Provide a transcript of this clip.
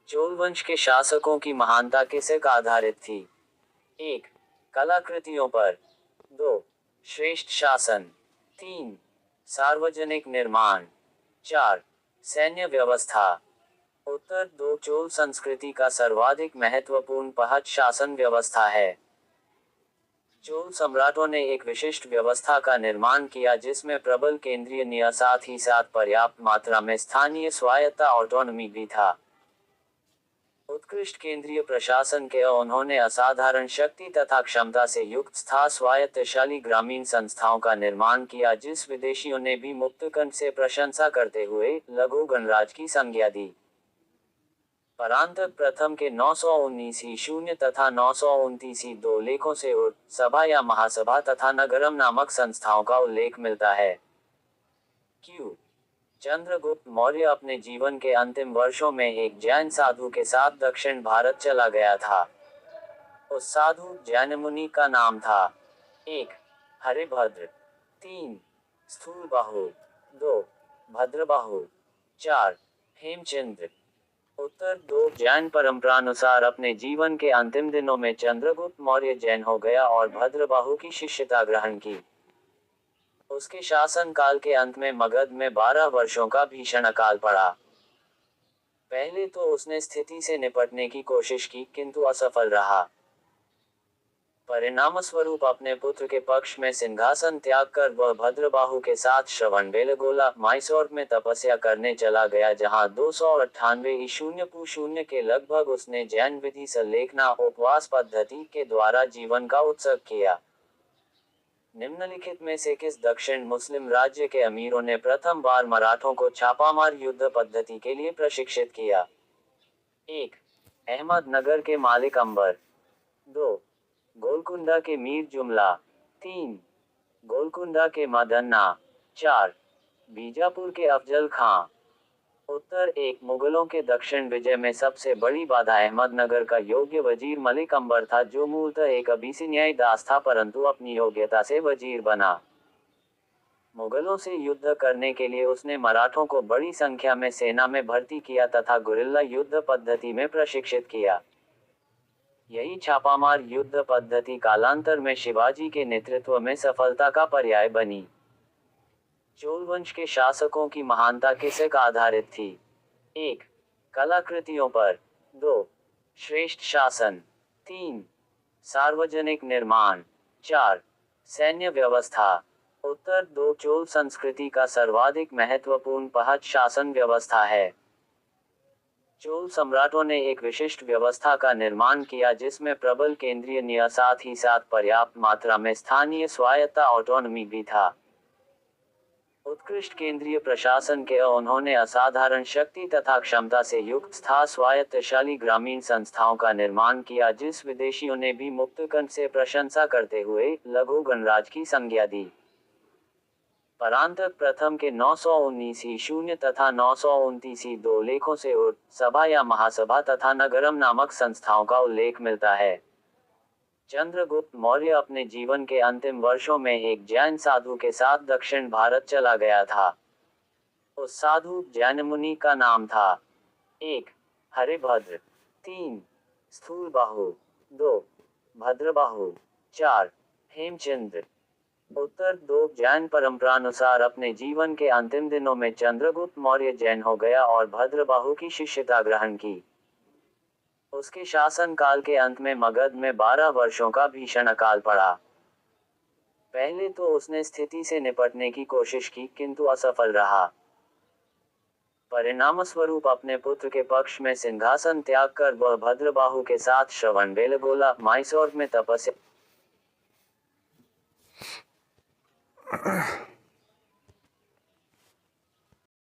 चोल वंश के शासकों की महानता किस पर आधारित थी? 1. कलाकृतियों पर। 2. श्रेष्ठ शासन। 3. सार्वजनिक निर्माण। 4. सैन्य व्यवस्था। उत्तर 2. चोल संस्कृति का सर्वाधिक महत्वपूर्ण पहल शासन व्यवस्था है। चोल सम्राटों ने एक विशिष्ट व्यवस्था का निर्माण किया जिसमें प्रबल केंद्रीय नियंत्रण साथ ही साथ पर्याप्त मात्रा में स्थानीय स्वायत्तता ऑटोनॉमी भी था। उत्कृष्ट केंद्रीय प्रशासन के उन्होंने असाधारण शक्ति तथा क्षमता से युक्त तथा स्वायत्तशाली ग्रामीण संस्थाओं का निर्माण किया जिस विदेशियों ने भी मुक्तकंठ से प्रशंसा करते हुए लघु गणराज्य की संज्ञा दी। परांतक प्रथम के 919 ईशून्य तथा 929 दो लेखों से सभा या महासभा तथा नगरम नामक संस्थाओं का उल्लेख मिलता है। क्यों? चंद्रगुप्त मौर्य अपने जीवन के अंतिम वर्षों में एक जैन साधु के साथ दक्षिण भारत चला गया था। उस साधु जैन मुनि का नाम था 1. हरिभद्र। 3. स्थूलबाहु। 2. भद्रबाहु। 4. हेमचंद्र। उत्तर 2. जैन परंपरानुसार अपने जीवन के अंतिम दिनों में चंद्रगुप्त मौर्य जैन हो गया और भद्रबाहु की शिष्यता ग्रहण की। उसके शासन काल के अंत में मगध में 12 वर्षों का भीषण अकाल पड़ा। पहले तो उसने स्थिति से निपटने की कोशिश की किंतु असफल रहा। परिणामस्वरूप अपने पुत्र के पक्ष में सिंहासन त्याग कर वह भद्रबाहु के साथ श्रवणबेलगोला माइसोर में तपस्या करने चला गया जहां 298 ईशून्य पू के लगभग उसने जैन विधि संलेखना उपवास पद्धति के द्वारा जीवन का उत्सव किया। निम्नलिखित में से किस दक्षिण मुस्लिम राज्य के अमीरों ने प्रथम बार मराठों को छापामार युद्ध पद्धति के लिए प्रशिक्षित किया? 1. अहमदनगर के मालिक अंबर। 2. गोलकुंडा के मीर जुमला। 3. गोलकुंडा के मदन्ना। 4. बीजापुर के अफजल खां। उत्तर 1. मुगलों के दक्षिण विजय में सबसे बड़ी बाधा अहमदनगर का योग्य वजीर मलिक अंबर था जो मूलतः एक अबिसिनियाई दास था परंतु अपनी योग्यता से वजीर बना। मुगलों से युद्ध करने के लिए उसने मराठों को बड़ी संख्या में सेना में भर्ती किया तथा गुरिल्ला युद्ध पद्धति में प्रशिक्षित किया। यही छापामार युद्ध पद्धति कालांतर में शिवाजी के नेतृत्व में सफलता का पर्याय बनी। चोल वंश के शासकों की महानता किस पर आधारित थी? 1. कलाकृतियों पर। 2. श्रेष्ठ शासन। 3. सार्वजनिक निर्माण। 4. सैन्य व्यवस्था। उत्तर 2. चोल संस्कृति का सर्वाधिक महत्वपूर्ण पहल शासन व्यवस्था है। चोल सम्राटों ने एक विशिष्ट व्यवस्था का निर्माण किया जिसमें प्रबल केंद्रीय नियंत्रण साथ ही साथ पर्याप्त मात्रा में स्थानीय स्वायत्तता ऑटोनॉमी भी था। उत्कृष्ट केंद्रीय प्रशासन के उन्होंने असाधारण शक्ति तथा क्षमता से युक्त तथा स्वायत्तशाली ग्रामीण संस्थाओं का निर्माण किया जिस विदेशियों ने भी मुक्तकंठ से प्रशंसा करते हुए लघु गणराज्य की संज्ञा दी। परांतक प्रथम के 919 ईशून्य तथा 929 दो लेखों से सभा या महासभा तथा नगरम नामक संस्थाओं का उल्लेख मिलता है। चंद्रगुप्त मौर्य अपने जीवन के अंतिम वर्षों में एक जैन साधु के साथ दक्षिण भारत चला गया था। उस साधु जैन मुनि का नाम था 1. हरिभद्र। 3. स्थूलबाहु। 2. भद्रबाहु। 4. हेमचंद्र। उत्तर 2. जैन परंपरानुसार अपने जीवन के अंतिम दिनों में चंद्रगुप्त मौर्य जैन हो गया और भद्रबाहु की शिष्यता ग्रहण की। उसके शासन काल के अंत में मगध में 12 वर्षों का भीषण अकाल पड़ा। पहले तो उसने स्थिति से निपटने की कोशिश की किंतु असफल रहा। परिणामस्वरूप अपने पुत्र के पक्ष में सिंहासन त्याग कर वह भद्रबाहु के साथ श्रवणबेलगोला माइसोर में तपस्या